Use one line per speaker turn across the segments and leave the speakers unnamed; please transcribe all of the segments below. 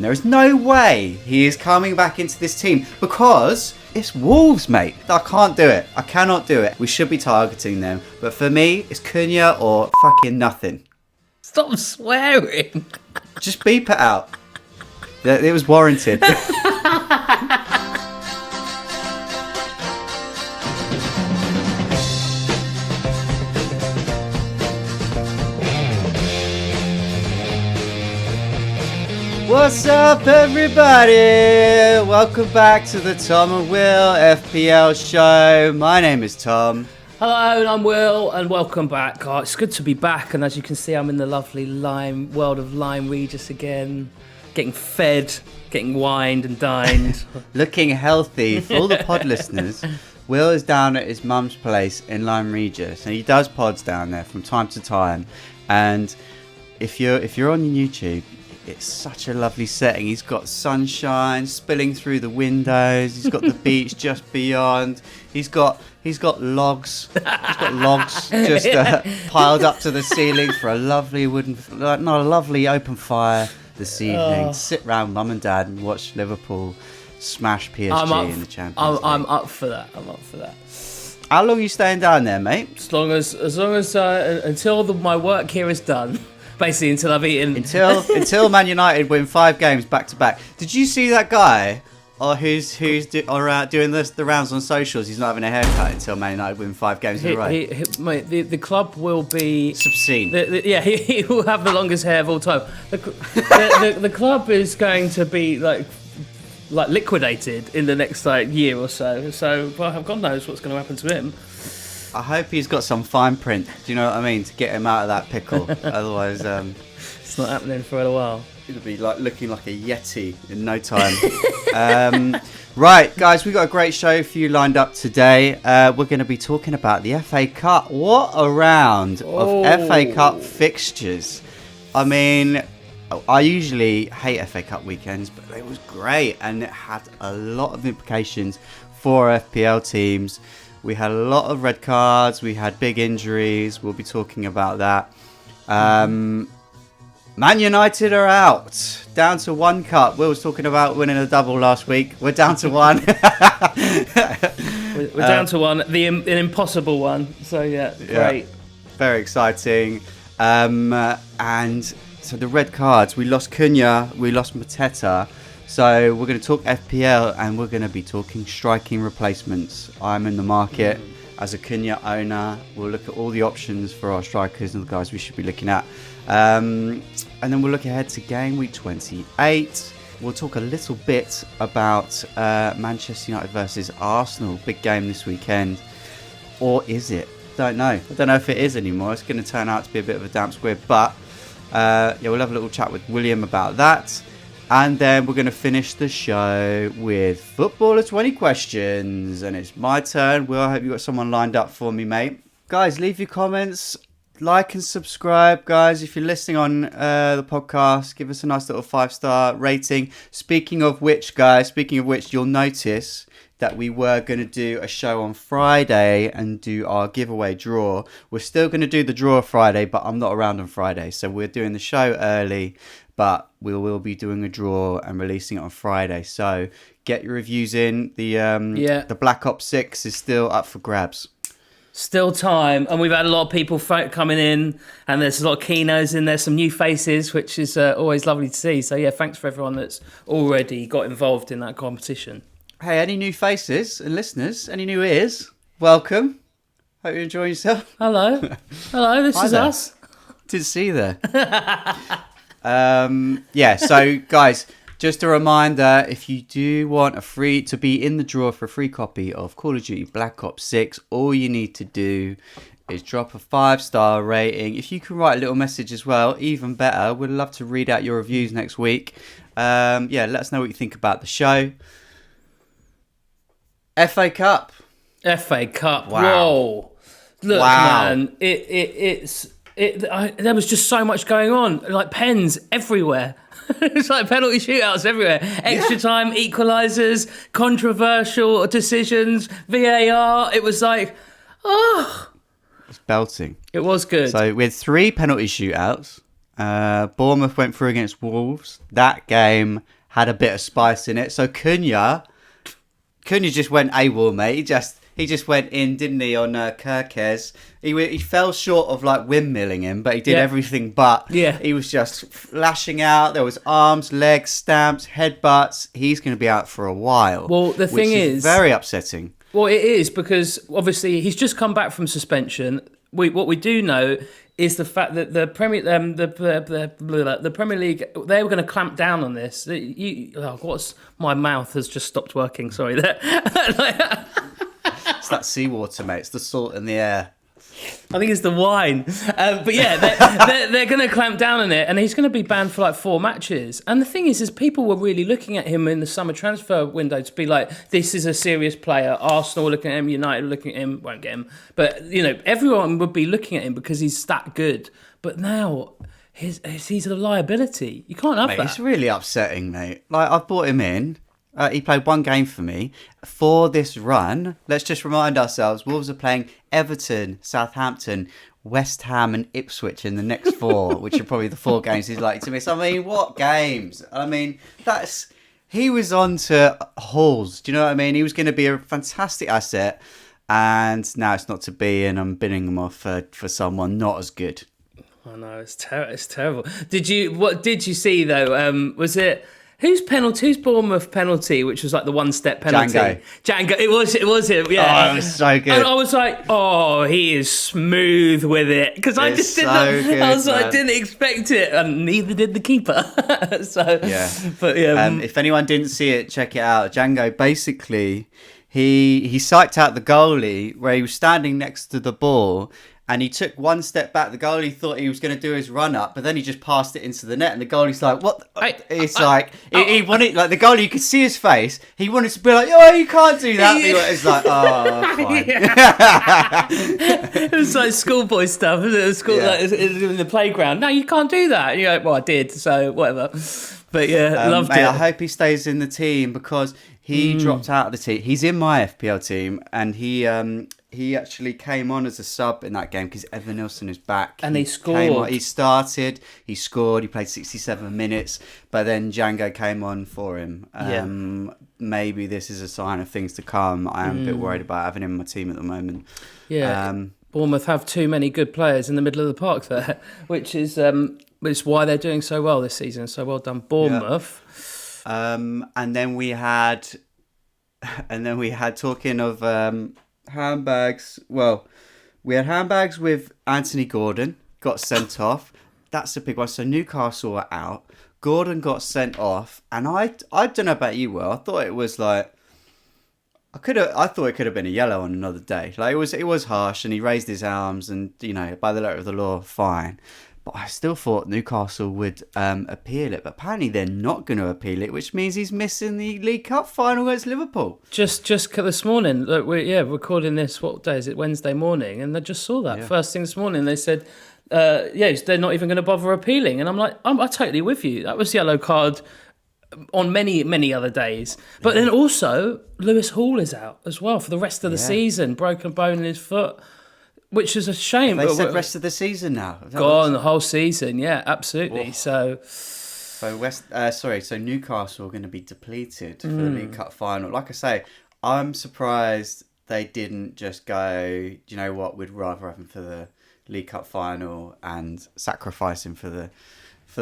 There is no way he is coming back into this team because it's Wolves, mate. I can't do it. I cannot do it. We should be targeting them. But for me, it's Cunha or fucking nothing.
Stop swearing.
Just beep it out. It was warranted. What's up, everybody? Welcome back to the Tom and Will FPL show. My name is Tom.
Hello, and I'm Will, and welcome back. Oh, it's good to be back, and as you can see, I'm in the lovely world of Lyme Regis again. Getting fed, getting wined and dined.
Looking healthy. For all the pod listeners, Will is down at his mum's place in Lyme Regis, and he does pods down there from time to time. And if you're on YouTube, it's such a lovely setting. He's got sunshine spilling through the windows. He's got the beach just beyond. He's got logs. He's got logs just piled up to the ceiling for a lovely lovely open fire this evening. Sit round mum and dad and watch Liverpool smash PSG in the Champions League.
I'm up for that.
How long are you staying down there, mate?
As long as until my work here is done. Basically, until I've eaten.
Until Man United win 5 games back to back. Did you see that guy? Who's doing the rounds on socials? He's not having a haircut until Man United win 5 games in a row.
The club will be
obscene.
He will have the longest hair of all time. The club is going to be like liquidated in the next year or so. So, well, God knows what's going to happen to him.
I hope he's got some fine print. Do you know what I mean? To get him out of that pickle. Otherwise,
it's not happening for a while.
It'll be looking like a yeti in no time. Right, guys, we've got a great show for you lined up today. We're going to be talking about the FA Cup. What a round of FA Cup fixtures. I mean, I usually hate FA Cup weekends, but it was great, and it had a lot of implications for FPL teams. We had a lot of red cards. We had big injuries. We'll be talking about that. Man United are out. Down to 1 cup. Will was talking about winning a double last week. We're down to 1.
We're down to 1. An impossible one. So, yeah, great.
Yeah, very exciting. And so the red cards. We lost Cunha. We lost Mateta. So we're going to talk FPL and we're going to be talking striking replacements. I'm in the market as a Cunha owner. We'll look at all the options for our strikers and the guys we should be looking at. And then we'll look ahead to game week 28. We'll talk a little bit about Manchester United versus Arsenal. Big game this weekend. Or is it? Don't know. I don't know if it is anymore. It's going to turn out to be a bit of a damp squib. But we'll have a little chat with William about that. And then we're going to finish the show with Footballer 20 questions. And it's my turn. Will, I hope you got someone lined up for me, mate. Guys, leave your comments. Like and subscribe, guys. If you're listening on the podcast, give us a nice little 5-star rating. Speaking of which, you'll notice that we were going to do a show on Friday and do our giveaway draw. We're still going to do the draw Friday, but I'm not around on Friday. So we're doing the show early. But we will be doing a draw and releasing it on Friday. So get your reviews in. The Black Ops 6 is still up for grabs.
Still time. And we've had a lot of people coming in. And there's a lot of keynotes in there. Some new faces, which is always lovely to see. So, yeah, thanks for everyone that's already got involved in that competition.
Hey, any new faces and listeners? Any new ears? Welcome. Hope you're enjoying yourself.
Hello. This is us.
Didn't see you there. So guys, just a reminder, if you do want to be in the draw for a free copy of Call of Duty Black Ops 6, all you need to do is drop a 5-star rating. If you can write a little message as well, even better. We'd love to read out your reviews next week. Let us know what you think about the show. FA Cup.
Wow. Whoa. Look, man, there was just so much going on, like pens everywhere. It's like penalty shootouts everywhere. Extra time, equalisers, controversial decisions, VAR. It was like,
it's belting.
It was good.
So we had 3 penalty shootouts Bournemouth went through against Wolves. That game had a bit of spice in it. So Cunha just went AWOL, mate. He just went in, didn't he, on Kirkes. He fell short of like windmilling him, but he did everything but.
Yeah.
He was just lashing out. There was arms, legs, stamps, headbutts. He's going to be out for a while.
Well, the thing is
very upsetting.
Well, it is, because obviously he's just come back from suspension. What we do know is the fact that the Premier League, they were going to clamp down on this. My mouth has just stopped working. Sorry, there.
It's that seawater, mate. It's the salt in the air.
I think it's the wine. But yeah, they're going to clamp down on it, and he's going to be banned for like 4 matches. And the thing is people were really looking at him in the summer transfer window to be like, this is a serious player. Arsenal looking at him, United looking at him, won't get him. But, everyone would be looking at him because he's that good. But now he's a liability. You can't have that.
It's really upsetting, mate. Like, I've brought him in. He played 1 game for me. For this run, let's just remind ourselves, Wolves are playing Everton, Southampton, West Ham and Ipswich in the next 4, which are probably the 4 games he's likely to miss. I mean, what games? I mean, he was on to hauls. Do you know what I mean? He was going to be a fantastic asset, and now it's not to be, and I'm binning him off for someone not as good.
I know, it's terrible. Did you see though? Was it... Whose Bournemouth penalty, which was like the 1-step penalty? Django. It was him, yeah.
Oh, it was so good.
And I was like, oh, he is smooth with it. Because I just didn't expect it. And neither did the keeper. So,
yeah.
But yeah.
If anyone didn't see it, check it out. Django, basically, he psyched out the goalie where he was standing next to the ball, and he took 1 step back. The goalie thought he was going to do his run up, but then he just passed it into the net. And the goalie's like, "What?" He wanted, like, the goalie. You could see his face. He wanted to be like, "Oh, you can't do that." It's like, "Oh, fine."
It was like schoolboy stuff. It was in the playground. No, you can't do that. And you're like, "Well, I did, so whatever." But yeah, loved it.
I hope he stays in the team because he dropped out of the team. He's in my FPL team, and he actually came on as a sub in that game because Evan Nilsson is back.
And he scored.
He started, he scored, he played 67 minutes, but then Django came on for him. Maybe this is a sign of things to come. I am a bit worried about having him in my team at the moment.
Yeah, Bournemouth have too many good players in the middle of the park there, which is why they're doing so well this season. So well done, Bournemouth.
Yeah. And then we had talking of handbags. Well, we had handbags with Anthony Gordon got sent off. That's a big one. So Newcastle are out. Gordon got sent off, and I don't know about you, Will. I thought it was like I thought it could have been a yellow on another day. Like it was harsh, and he raised his arms, and by the letter of the law, fine. But I still thought Newcastle would appeal it, but apparently they're not going to appeal it, which means he's missing the League Cup final against Liverpool.
Just this morning, look, we're recording this. What day is it? Wednesday morning, and I just saw that first thing this morning. They said, they're not even going to bother appealing, and I'm like, I'm totally with you. That was yellow card on many other days. But then also Lewis Hall is out as well for the rest of the season, broken bone in his foot. Which is a shame.
They said rest of the season now.
Gone the whole season, yeah, absolutely.
So Newcastle are going to be depleted for the League Cup final. Like I say, I'm surprised they didn't just go, do you know what, we'd rather have him for the League Cup final and sacrifice him for the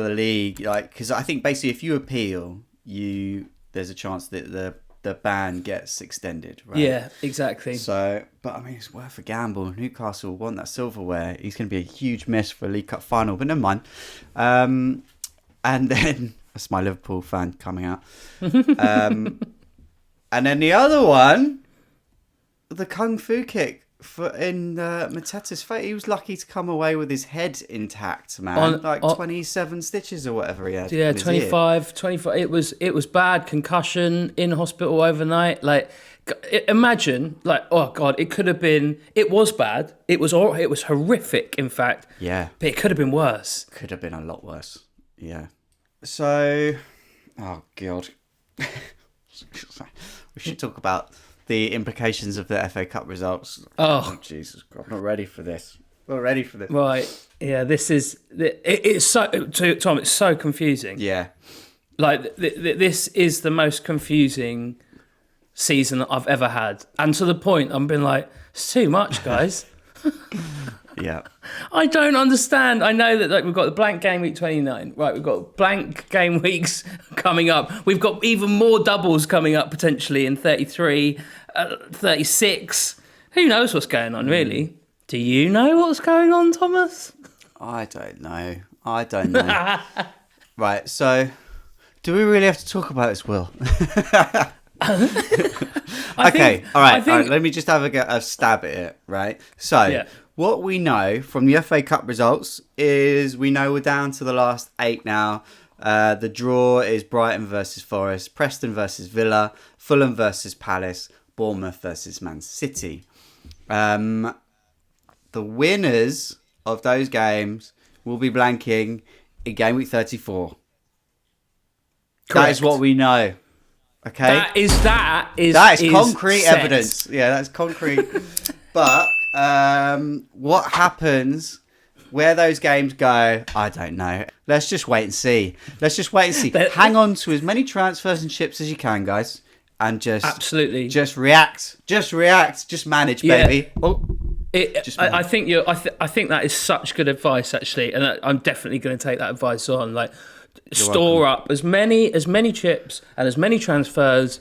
league. Like, because I think basically if you appeal, there's a chance that the ban gets extended, right?
Yeah, exactly.
So, but I mean, it's worth a gamble. Newcastle want that silverware. He's going to be a huge miss for a League Cup final, but never mind. And then that's my Liverpool fan coming out. And then the other one, the kung fu kick in Mateta's face. He was lucky to come away with his head intact, man. 27 stitches or whatever he had.
Yeah, 25. It was bad. Concussion, in hospital overnight. Like, imagine, like, oh God, it could have been. It was bad. It was horrific, in fact.
Yeah.
But it could have been worse.
Could have been a lot worse. Yeah. So, oh God. We should talk about the implications of the FA Cup results.
Oh,
Jesus God, I'm not ready for this. We're ready for this.
Right. Yeah, this is... It's so... Tom, it's so confusing.
Yeah.
Like, this is the most confusing season that I've ever had. And to the point, I'm being like, it's too much, guys.
Yeah.
I don't understand. I know that we've got the blank game week 29. Right, we've got blank game weeks coming up. We've got even more doubles coming up potentially in 33, 36. Who knows what's going on, really? Do you know what's going on, Thomas?
I don't know. Right, so do we really have to talk about this, Will? Okay, all right. Let me just have a stab at it, right? So, what we know from the FA Cup results is we know we're down to the last 8 now. The draw is Brighton versus Forest, Preston versus Villa, Fulham versus Palace, Bournemouth versus Man City. The winners of those games will be blanking in game week 34. Correct. That is what we know. Okay.
That is
concrete
set.
evidence. Yeah, that's concrete. But what happens where those games go, I don't know. Let's just wait and see. Hang on to as many transfers and chips as you can, guys, and just
absolutely
just react. Just manage, baby. Oh.
I think that is such good advice, actually, and I'm definitely going to take that advice on. Like, store up as many chips and as many transfers,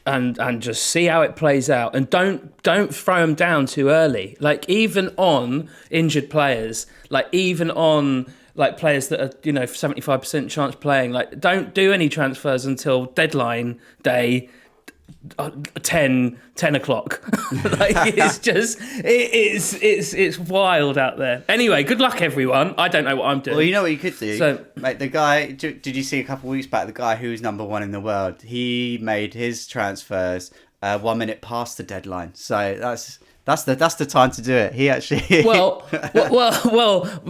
and just see how it plays out, and don't throw them down too early. Like, even on injured players, like even on like players that are 75% chance playing, like don't do any transfers until deadline day. 10 o'clock. Like, it's wild out there. Anyway, good luck, everyone. I don't know what I'm doing.
Well, you know what you could do. So, like, the guy, did you see a couple of weeks back, the guy who's number 1 in the world, he made his transfers 1 minute past the deadline. So that's the time to do it. He actually
well,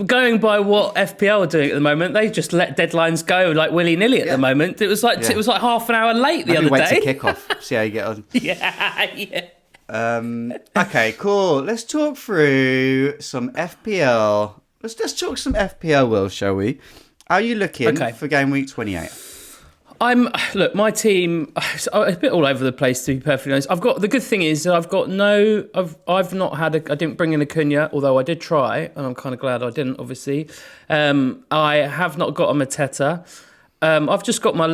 going by what FPL are doing at the moment, they just let deadlines go like willy-nilly at the moment. It was like half an hour late the other
wait
day.
To kick off. See how you get on.
Yeah.
Okay, cool. Let's talk through some FPL. Let's talk some FPL, Will, shall we? How are you looking for game week 28?
My team, it's a bit all over the place, to be perfectly honest. The good thing is that I didn't bring in Acuna, although I did try, and I'm kind of glad I didn't, obviously. I have not got a Mateta. I've just got my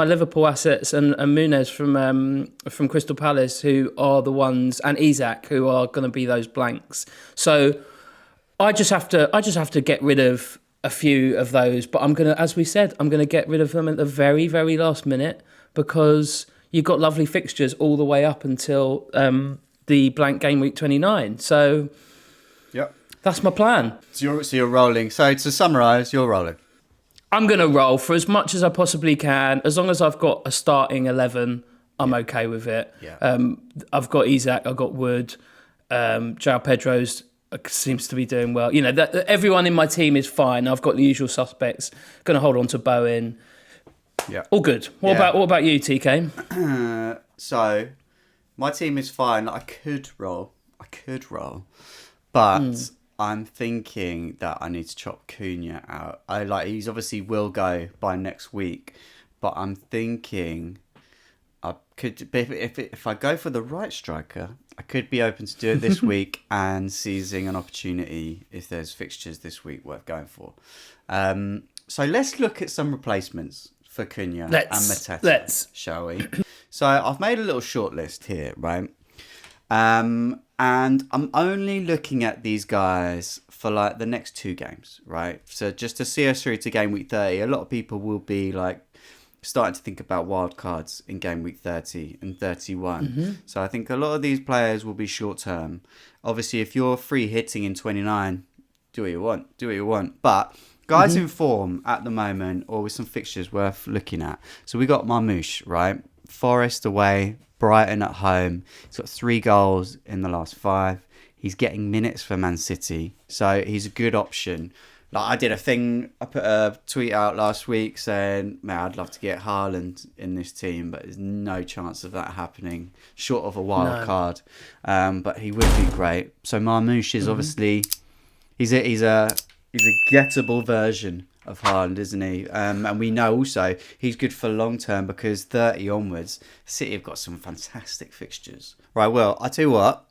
Liverpool assets and Muniz from Crystal Palace, who are the ones, and Isak, who are going to be those blanks. So I just have to get rid of a few of those, but I'm gonna get rid of them at the very, very last minute, because you've got lovely fixtures all the way up until the blank game week 29. So, that's my plan.
So you're rolling. So to summarise, you're rolling.
I'm gonna roll for as much as I possibly can, as long as I've got a starting 11. I'm okay with it. Yeah. I've got Isak. I've got Wood. João Pedro's seems to be doing well. Everyone in my team is fine. I've got the usual suspects. Going to hold on to Bowen. Yeah, all good. What about you, TK?
So, my team is fine. I could roll, but I'm thinking that I need to chop Cunha out. He's obviously will go by next week, but I'm thinking I could, if I go for the right striker, I could be open to do it this week and seizing an opportunity if there's fixtures this week worth going for. So let's look at some replacements for Cunha and Mateta, shall we? So I've made a little short list here, right? And I'm only looking at these guys for like the next 2 games, right? So just to see us through to game week 30, a lot of people will be like starting to think about wild cards in game week 30 and 31. Mm-hmm. So I think a lot of these players will be short term. Obviously, if you're free hitting in 29, do what you want. But guys in form at the moment, or with some fixtures worth looking at. So we got Marmoush, right? Forest away, Brighton at home. He's got 3 goals in the last 5. He's getting minutes for Man City, so he's a good option. Like, I put a tweet out last week saying, man, I'd love to get Haaland in this team, but there's no chance of that happening, short of a wild card. But he would be great. So Marmoush is obviously He's a gettable version of Haaland, isn't he? And we know also he's good for long term because 30 onwards, City have got some fantastic fixtures. Right, well, I tell you what,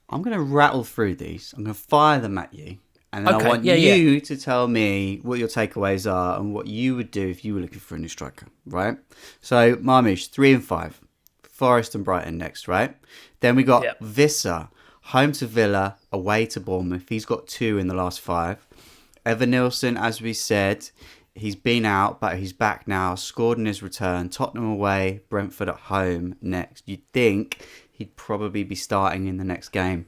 I'm going to rattle through these. I'm going to fire them at you. And then I want you to tell me what your takeaways are and what you would do if you were looking for a new striker, right? So, Marmoush, 3 and 5. Forest and Brighton next, right? Then we got Visser, home to Villa, away to Bournemouth. He's got 2 in the last 5. Evan Nilsson, as we said, he's been out, but he's back now. Scored in his return. Tottenham away, Brentford at home next. You'd think he'd probably be starting in the next game.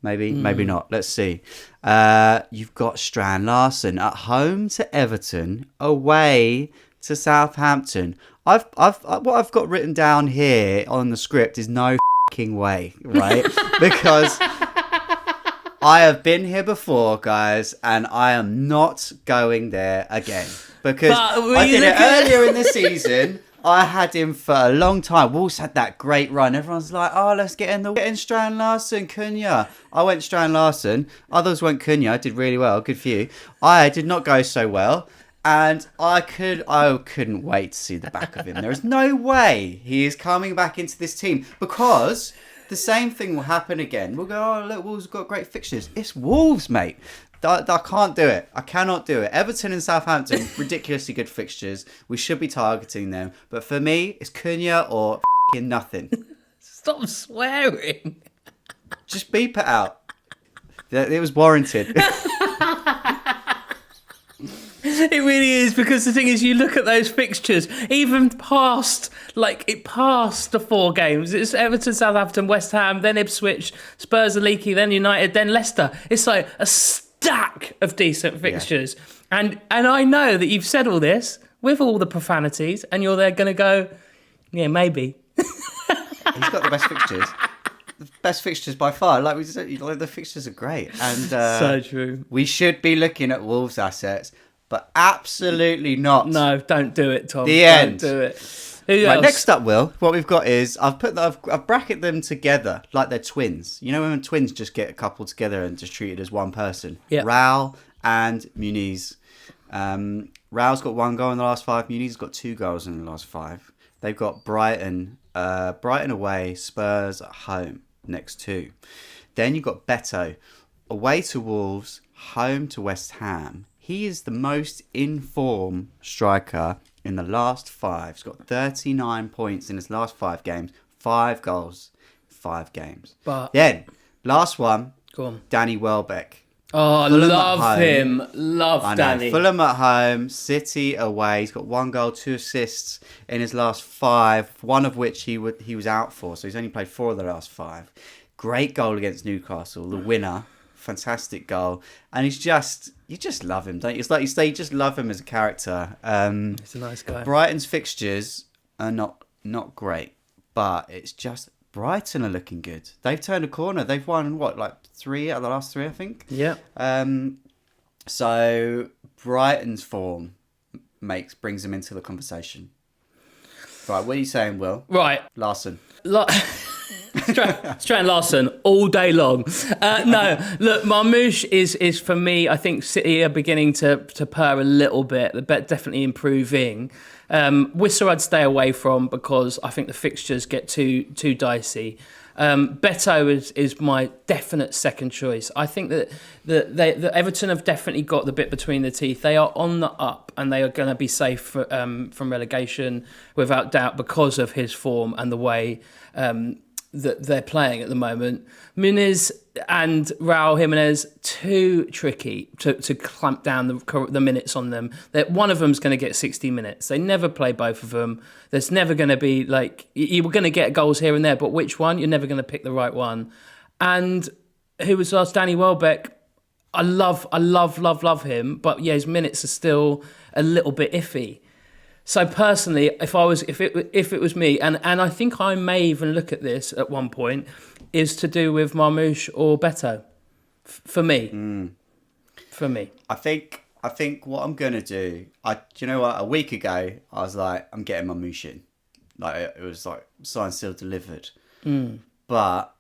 Maybe not. Let's see. You've got Strand Larsen at home to Everton, away to Southampton. What I've got written down here on the script is no f***ing way, right? Because I have been here before, guys, and I am not going there again. Because I did it earlier in the season. I had him for a long time. Wolves had that great run. Everyone's like, oh, let's get in Strand Larsen, Cunha. I went Strand Larsen. Others went Cunha. I did really well. Good for you. I did not go so well. And I couldn't wait to see the back of him. There is no way he is coming back into this team because the same thing will happen again. We'll go, oh, look, Wolves have got great fixtures. It's Wolves, mate. I can't do it. I cannot do it. Everton and Southampton, ridiculously good fixtures. We should be targeting them. But for me, it's Cunha or f***ing nothing.
Stop swearing.
Just beep it out. It was warranted.
It really is, because the thing is, you look at those fixtures, even past the 4 games. It's Everton, Southampton, West Ham, then Ipswich, Spurs are leaky, then United, then Leicester. It's like a stack of decent fixtures. Yeah. And I know that you've said all this with all the profanities, and you're there going to go, yeah, maybe.
He's got the best fixtures. The best fixtures by far. Like we said, the fixtures are great. And
so true.
We should be looking at Wolves assets. But absolutely not.
No, don't do it, Tom.
The end.
Don't do it. Who else?
Next up, Will, what we've got is I've bracketed them together like they're twins. You know when twins just get a couple together and just treated as one person?
Yeah.
Raul and Muniz. Raul's got 1 goal in the last 5. Muniz's got 2 goals in the last 5. They've got Brighton away, Spurs at home next 2. Then you've got Beto away to Wolves, home to West Ham. He is the most in-form striker in the last 5. He's got 39 points in his last 5 games. 5 goals, 5 games.
But
then, last one,
go on.
Danny Welbeck.
Oh,
Fulham
love him. Love Danny.
Fulham at home, City away. He's got 1 goal, 2 assists in his last 5, one of which he was out for. So he's only played 4 of the last 5. Great goal against Newcastle, the winner. Fantastic goal. And you just love him, don't you? It's like you say, you just love him as a character.
He's a nice guy.
Brighton's fixtures are not great, but it's just Brighton are looking good. They've turned a corner. They've won, 3 out of the last 3, I think?
Yeah.
So Brighton's form brings them into the conversation. Right, what are you saying, Will?
Right.
Larsen.
Strand Larsen all day long. No, look, Marmoush is for me. I think City are beginning to purr a little bit. They're definitely improving. Whistle I'd stay away from because I think the fixtures get too dicey. Beto is my definite second choice. I think that Everton have definitely got the bit between the teeth. They are on the up and they are going to be safe from relegation without doubt because of his form and the way that they're playing at the moment. Muniz and Raul Jimenez, too tricky to clamp down the minutes on them. One of them's going to get 60 minutes. They never play both of them. There's never going to be you were going to get goals here and there, but which one? You're never going to pick the right one. And who was last? Danny Welbeck. I love him, but yeah, his minutes are still a little bit iffy. So personally, if it was me, and I think I may even look at this at one point, is to do with Marmoush or Beto. For me. For me.
I think what I'm gonna do. You know what? A week ago, I was like, I'm getting Marmoush in. It was signed, sealed, delivered. But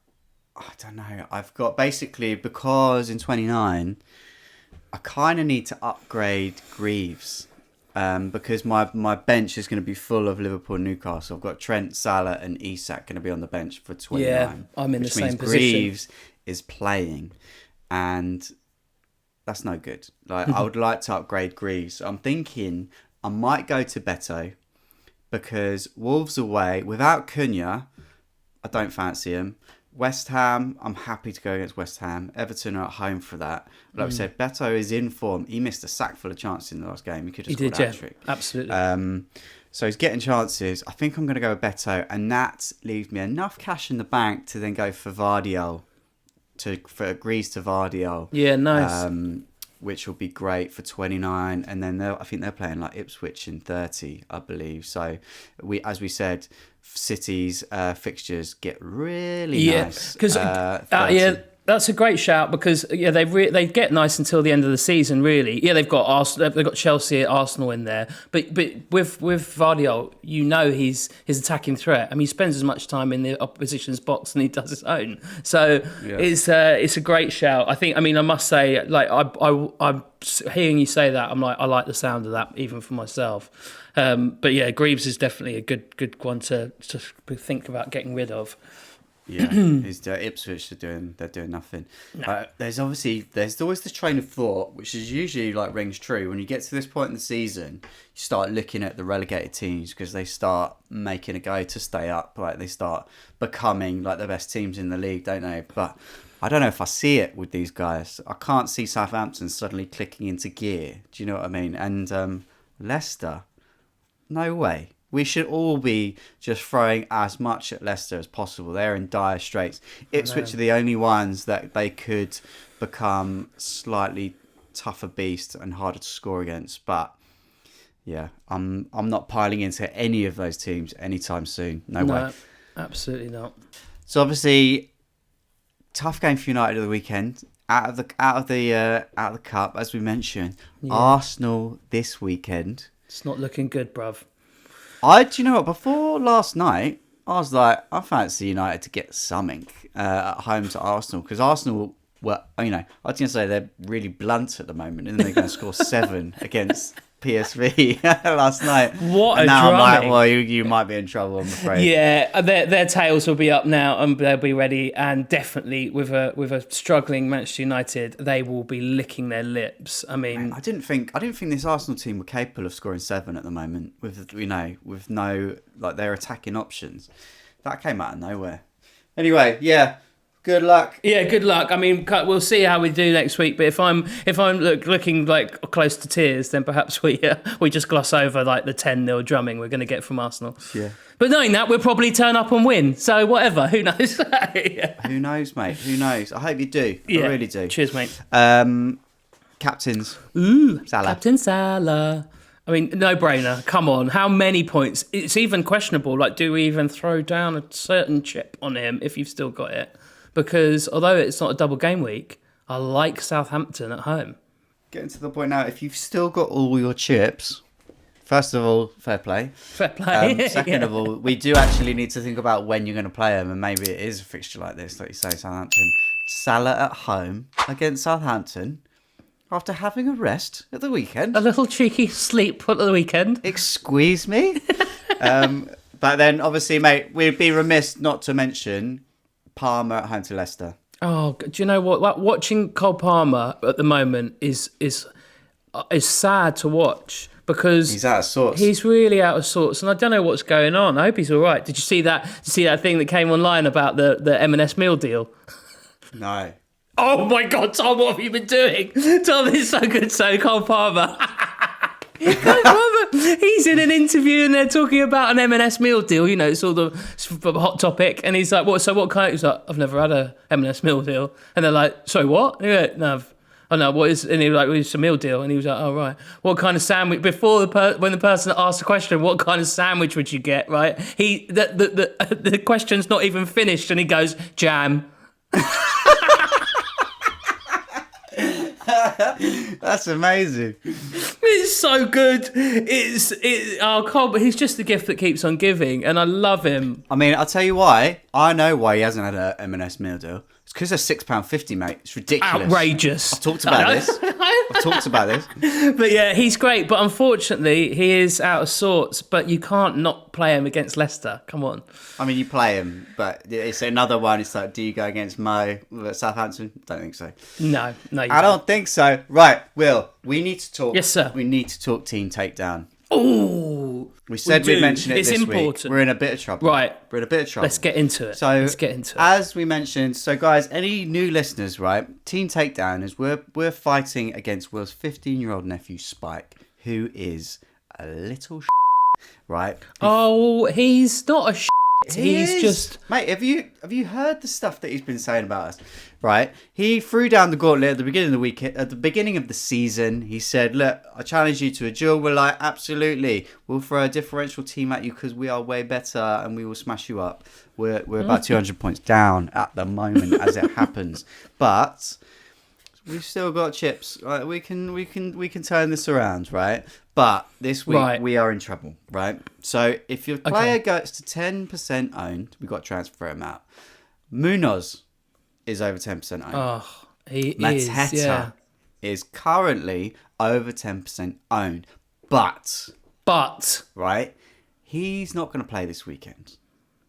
I don't know. I've got basically because in 29. I kind of need to upgrade Greaves. Because my bench is going to be full of Liverpool and Newcastle. I've got Trent, Salah and Isak going to be on the bench for 29.
Yeah, I'm in the same position.
Greaves is playing, and that's no good. Like I would like to upgrade Greaves. I'm thinking I might go to Beto, because Wolves away, without Cunha, I don't fancy him. West Ham, I'm happy to go against West Ham. Everton are at home for that. Like we said, Beto is in form. He missed a sack full of chances in the last game. He could have scored a hat-trick.
Absolutely.
So he's getting chances. I think I'm going to go with Beto, and that leaves me enough cash in the bank to then go for Vardiol, for Greaves to Vardiol.
Yeah, nice.
Which will be great for 29, and then I think they're playing like Ipswich in 30, I believe. So as we said, City's fixtures get really nice.
Because that's a great shout, because they get nice until the end of the season. Really, they've got Arsenal, they've got Chelsea, Arsenal in there. But with Vardiol, his attacking threat. I mean, he spends as much time in the opposition's box than he does his own. So it's a great shout. I must say, like I'm hearing you say that, I'm like, I like the sound of that even for myself. But yeah, Greaves is definitely a good one to think about getting rid of.
Yeah, Ipswich they're doing nothing.
No.
There's always this train of thought, which is usually like rings true. When you get to this point in the season, you start looking at the relegated teams, because they start making a go to stay up. Like they start becoming like the best teams in the league, don't they? But I don't know if I see it with these guys. I can't see Southampton suddenly clicking into gear. Do you know what I mean? And Leicester, no way. We should all be just throwing as much at Leicester as possible. They're in dire straits. Ipswich are the only ones that they could become slightly tougher beast and harder to score against. But yeah, I'm not piling into any of those teams anytime soon. No way.
Absolutely not.
So obviously, tough game for United of the weekend. Out of the cup, as we mentioned. Yeah. Arsenal this weekend.
It's not looking good, bruv.
Do you know what? Before last night, I was like, I fancy United to get something at home to Arsenal, because Arsenal were, I was going to say they're really blunt at the moment, and then they're going to score 7 against PSV last night.
What
and
a
now
drumming.
I'm like, well, you might be in trouble, I'm afraid.
Yeah, their tails will be up now, and they'll be ready. And definitely with a struggling Manchester United, they will be licking their lips. I mean,
Man, I didn't think this Arsenal team were capable of scoring 7 at the moment with no like their attacking options. That came out of nowhere. Anyway, yeah. Good luck.
Yeah, good luck. I mean, we'll see how we do next week. But if I'm looking like close to tears, then perhaps we just gloss over like the 10-0 drumming we're going to get from Arsenal.
Yeah.
But knowing that, we'll probably turn up and win. So whatever, who knows?
Yeah. Who knows, mate? Who knows? I hope you do. I really do.
Cheers, mate.
Captains.
Ooh,
Salah.
Captain Salah. I mean, no brainer. Come on, how many points? It's even questionable. Like, do we even throw down a certain chip on him if you've still got it? Because although it's not a double game week, I like Southampton at home.
Getting to the point now, if you've still got all your chips, first of all, fair play.
Fair play.
Second of all, we do actually need to think about when you're going to play them, and maybe it is a fixture like this, like you say, Southampton. Salah at home against Southampton after having a rest at the weekend.
A little cheeky sleep at the weekend.
Excuse me? But then, obviously, mate, we'd be remiss not to mention Palmer at home to Leicester.
Oh, do you know what? Like, watching Cole Palmer at the moment is sad to watch, because
he's out of sorts.
He's really out of sorts, and I don't know what's going on. I hope he's all right. Did you see that? Thing that came online about the M&S meal deal?
No.
Oh my God, Tom! What have you been doing? Tom is so good. So Cole Palmer. He's in an interview and they're talking about an M&S meal deal. You know, it's all the hot topic. And he's like, "What? So what kind?" He's like, "I've never had a M&S meal deal." And they're like, "Sorry, what?" And he went, "No, oh no, what is?" And he was like, "Well, it's a meal deal." And he was like, "Oh right, what kind of sandwich?" Before when the person asked the question, "What kind of sandwich would you get?" Right? The question's not even finished, and he goes, "Jam."
That's amazing.
It's so good. Cole, but he's just the gift that keeps on giving, and I love him.
I mean, I'll tell you why. I know why he hasn't had a M&S meal deal. It's because they're £6.50, mate. It's ridiculous.
Outrageous.
I've talked about this.
But yeah, he's great. But unfortunately, he is out of sorts. But you can't not play him against Leicester. Come on.
I mean, you play him, but it's another one. It's like, do you go against Mo at Southampton? Don't think so.
No,
I don't think so. Right, Will, we need to talk.
Yes, sir.
We need to talk Teen Takedown.
Oh,
we said we'd mention it
it's
this
important.
week. We're in a bit of trouble.
Right.
We're in a bit of trouble.
Let's get into it.
So, as we mentioned, so guys, any new listeners, right? Teen Takedown is we're fighting against Will's 15-year-old nephew Spike, who is a little right?
Oh, he's not a he's just
mate. Have you heard the stuff that he's been saying about us? Right, he threw down the gauntlet at the beginning of the week. At the beginning of the season, he said, "Look, I challenge you to a duel." We're like, "Absolutely, we'll throw a differential team at you because we are way better and we will smash you up." We're about 200 points down at the moment as it happens, but we've still got chips. Right, we can turn this around, right? But this week we are in trouble, right? So if your player goes to 10% owned, we've got to transfer him out. Munoz is over 10% owned.
Oh, he
Mateta
is. Yeah.
is currently over 10% owned, but right, he's not going to play this weekend,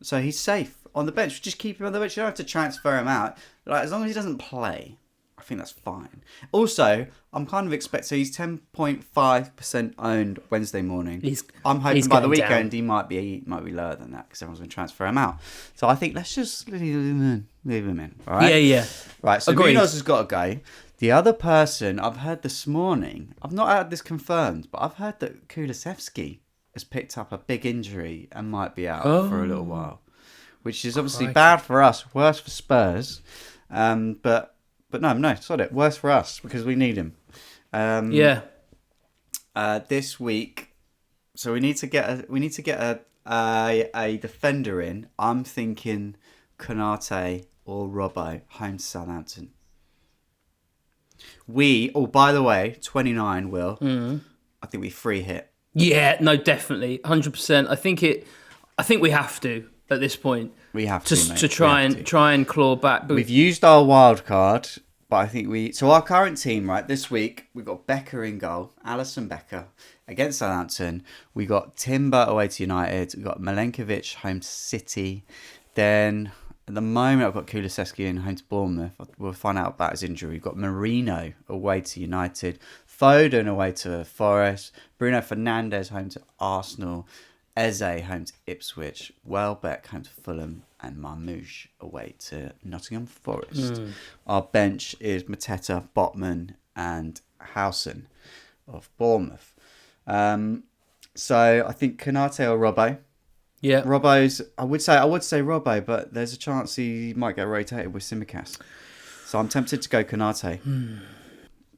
so he's safe on the bench. Just keep him on the bench. You don't have to transfer him out. Like, as long as he doesn't play, I think that's fine. Also, I'm kind of expecting he's 10.5% owned Wednesday morning. I'm hoping by the weekend he might be lower than that because everyone's going to transfer him out. So I think let's just leave him in. All right?
Yeah.
Right. So Munoz has got to go. The other person I've heard this morning, I've not had this confirmed, but I've heard that Kulusevski has picked up a big injury and might be out for a little while, which is obviously bad for us, worse for Spurs. But no, sod it. Worse for us because we need him. This week, so we need to get a defender in. I'm thinking Konate or Robbo home to Southampton. By the way, 29 Will. I think we free hit.
Yeah, no, definitely, 100%. I think we have to at this point.
We have
to try and claw back. But
we've used our wild card, but I think so our current team, right, this week we've got Becker in goal, Alisson Becker against Southampton. We got Timber away to United. We got Milenkovic home to City. Then at the moment I've got Kulusevski in home to Bournemouth. We'll find out about his injury. We've got Marino away to United, Foden away to Forest, Bruno Fernandes home to Arsenal, Eze home to Ipswich, Welbeck home to Fulham, and Marmoush away to Nottingham Forest. Our bench is Mateta, Botman, and Howson of Bournemouth. So I think Konate or Robbo. Yeah, Robbo's. I would say Robbo, but there's a chance he might get rotated with Tsimikas. So I'm tempted to go Konate.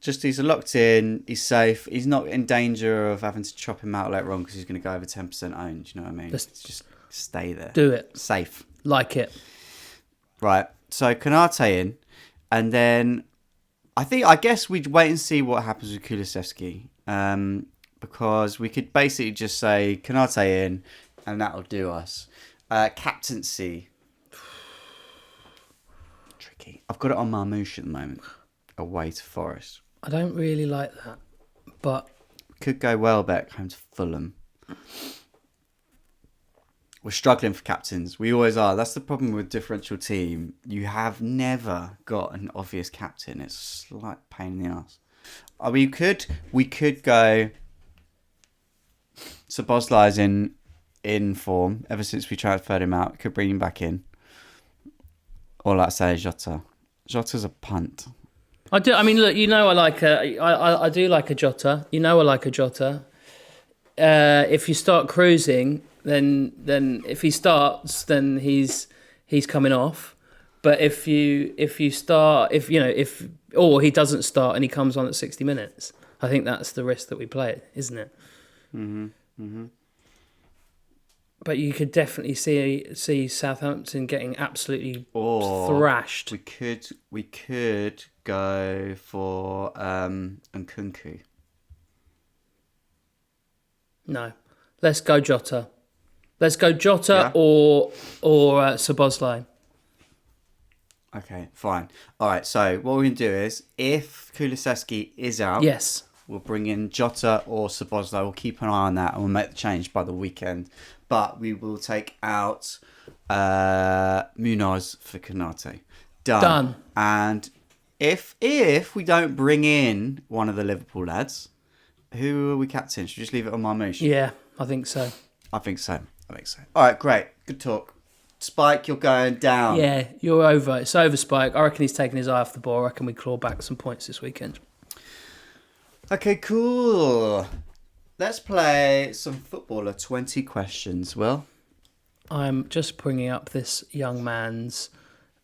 Just he's locked in, he's safe, he's not in danger of having to chop him out later on because he's going to go over 10% owned. You know what I mean? Just stay there.
Do it.
Safe.
Like it.
Right. So Konate in, and then I guess we'd wait and see what happens with Kulusevski, because we could basically just say Konate in, and that'll do us. Captaincy. Tricky. I've got it on Marmoush at the moment. Away to Forest.
I don't really like that, but
could go Welbeck home to Fulham. We're struggling for captains. We always are. That's the problem with differential team. You have never got an obvious captain. It's a slight pain in the ass. We could go. Szoboszlai's in form ever since we transferred him out. Could bring him back in. Or like say Jota. Jota's a punt.
I do. I mean, look. You know, I do like a Jota. You know, I like a Jota. If you start cruising, then if he starts, then he's coming off. But if he doesn't start and he comes on at 60 minutes, I think that's the risk that we play, isn't it? But you could definitely see Southampton getting absolutely thrashed.
We could go for Nkunku.
No, let's go Jota. Let's go Jota or Szoboszlai.
Okay, fine. All right, so what we're going to do is, if Kulusevski is out,
Yes.
we'll bring in Jota or Szoboszlai. We'll keep an eye on that and we'll make the change by the weekend. But we will take out Munoz for Konate. Done. And if we don't bring in one of the Liverpool lads, who are we captain? Should we just leave it on Marmoush?
Yeah, I think so.
I think so. All right, great. Good talk. Spike, you're going down.
Yeah, you're over. It's over, Spike. I reckon he's taking his eye off the ball. I reckon we claw back some points this weekend.
Okay, cool. Let's play some Footballer 20 questions, Will.
I'm just bringing up this young man's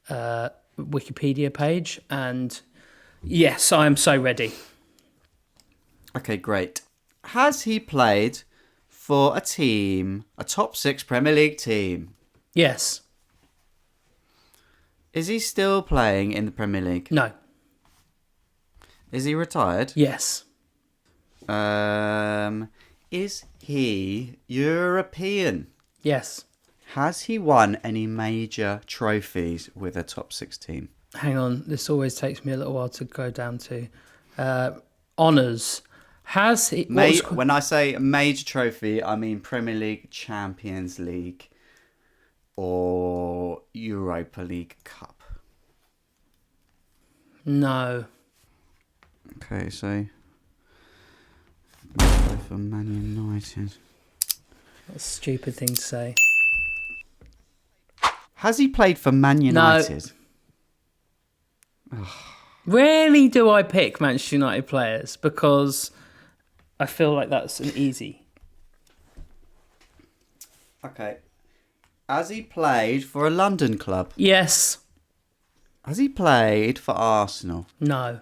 Wikipedia page, and yes, I am so ready.
Okay, great. Has he played for a team, a top 6 Premier League team?
Yes.
Is he still playing in the Premier League?
No.
Is he retired?
Yes.
Is he European?
Yes.
Has he won any major trophies with a top 6 team?
Hang on, this always takes me a little while to go down to. Honours. Has he...
When I say major trophy, I mean Premier League, Champions League, or Europa League Cup.
No.
Okay, so play for Man United.
That's a stupid thing to say.
Has he played for Man United?
No. Rarely do I pick Manchester United players because I feel like that's an easy.
Okay. Has he played for a London club?
Yes.
Has he played for Arsenal?
No.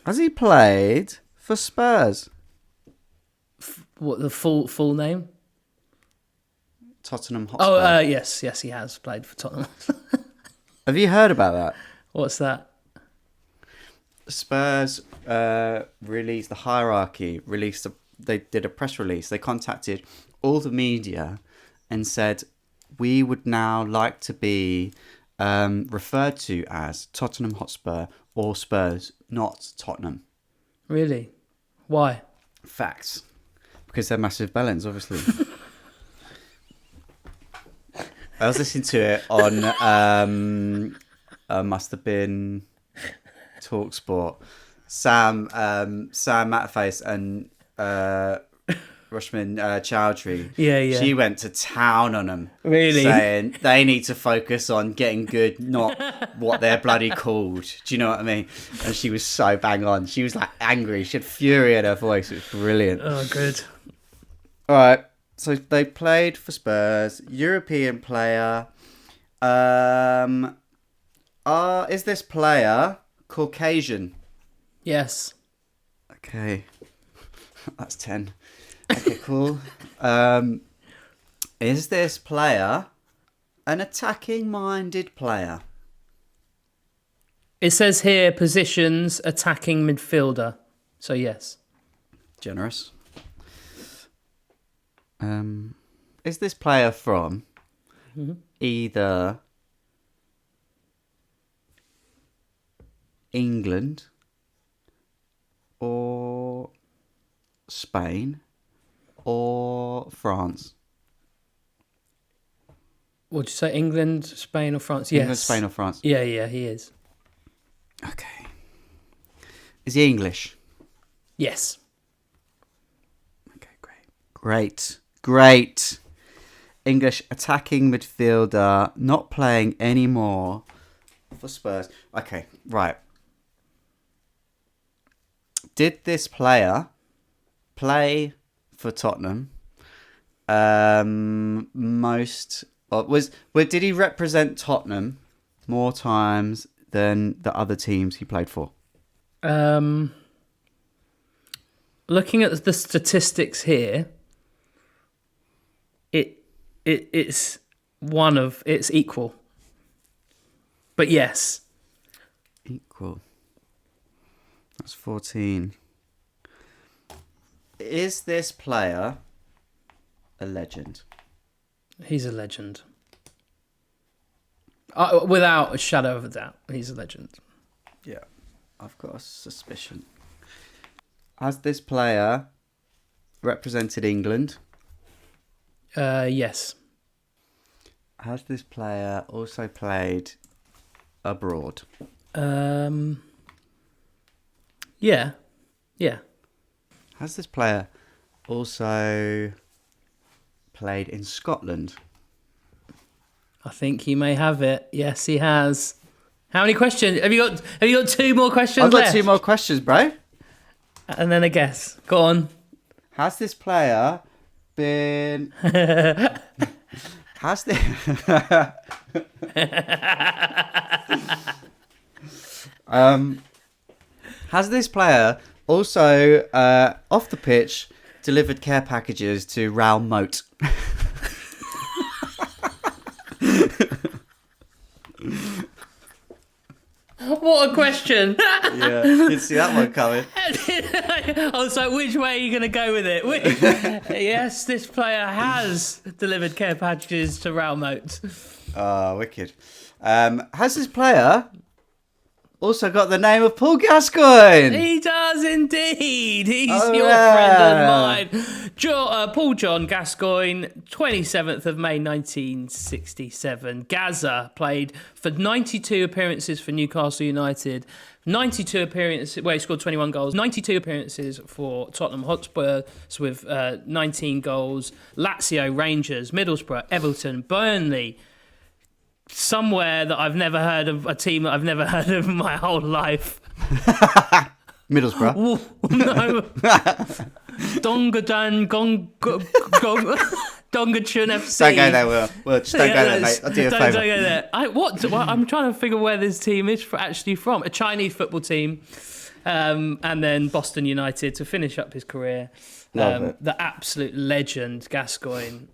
Has he played for Spurs?
What, the full name?
Tottenham Hotspur.
Oh, yes, he has played for Tottenham.
Have you heard about that?
What's that?
Spurs released the hierarchy. They did a press release. They contacted all the media and said, we would now like to be referred to as Tottenham Hotspur or Spurs, not Tottenham.
Really? Why?
Facts. Because they're massive bellends, obviously. I was listening to it on, must have been TalkSport. Sam Matface and Rushman Chowdhury.
Yeah.
She went to town on them.
Really?
Saying they need to focus on getting good, not what they're bloody called. Do you know what I mean? And she was so bang on. She was like angry. She had fury in her voice. It was brilliant.
Oh, good.
All right. So they played for Spurs. European player. Is this player Caucasian?
Yes.
Okay. That's 10. Okay, cool. Is this player an attacking-minded player?
It says here, positions, attacking midfielder. So, yes.
Generous. Is this player from either England or Spain or France?
Would you say England, Spain or France? Yes.
England, Spain or France?
Yeah, he is.
Okay. Is he English?
Yes.
Okay, Great. English attacking midfielder, not playing anymore for Spurs. Okay, right. Did this player play for Tottenham? Did he represent Tottenham more times than the other teams he played for?
Looking at the statistics here, it's equal. But yes.
Equal. That's 14. Is this player a legend?
He's a legend. Without a shadow of a doubt, he's a legend.
Yeah, I've got a suspicion. Has this player represented England?
Yes.
Has this player also played abroad?
Yeah. Yeah.
Has this player also played in Scotland?
I think he may have it. Yes, he has. How many questions? Have you got 2 more questions
I've got
left?
2 more questions, bro.
And then a guess. Go on.
Has this player been... Has this... Has this player also, off the pitch, delivered care packages to Raoul Moat?
What a question.
Yeah, didn't see that one coming.
I was like, which way are you going to go with it? Yes, this player has delivered care packages to Raoul Moat.
Oh, wicked. Has this player also got the name of Paul Gascoigne?
He does indeed. He's
Oh,
your
yeah.
friend of mine. Paul John Gascoigne, 27th of May 1967. Gazza played for 92 appearances for Newcastle United. 92 appearances, he scored 21 goals. 92 appearances for Tottenham Hotspur with 19 goals. Lazio, Rangers, Middlesbrough, Everton, Burnley. Somewhere that I've never heard of, a team that I've never heard of in my whole life.
Middlesbrough.
No. Dongadan Dongachun FC.
Don't go there, Will. Just don't go there, mate. I'll do you a favour.
Don't go there. I'm trying to figure where this team is actually from. A Chinese football team. And then Boston United to finish up his career.
Love it.
The absolute legend, Gascoigne.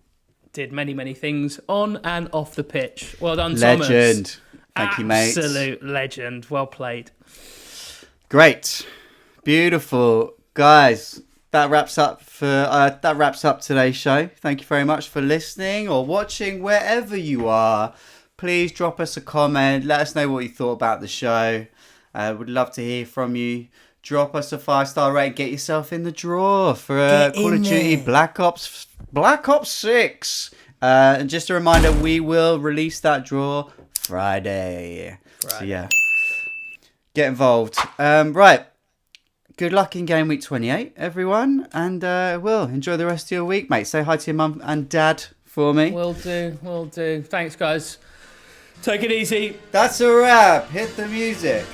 Did many, many things on and off the pitch. Well done, Thomas.
Legend. Thank you, mate.
Absolute legend. Well played.
Great. Beautiful. Guys, that wraps up today's show. Thank you very much for listening or watching wherever you are. Please drop us a comment. Let us know what you thought about the show. Would love to hear from you. Drop us a 5-star rating. Get yourself in the draw for Call of Duty Black Ops 6. And just a reminder, we will release that draw Friday. So yeah, get involved. Right. Good luck in game week 28, everyone. And Will, enjoy the rest of your week, mate. Say hi to your mum and dad for me.
Will do. Thanks, guys. Take it easy.
That's a wrap. Hit the music.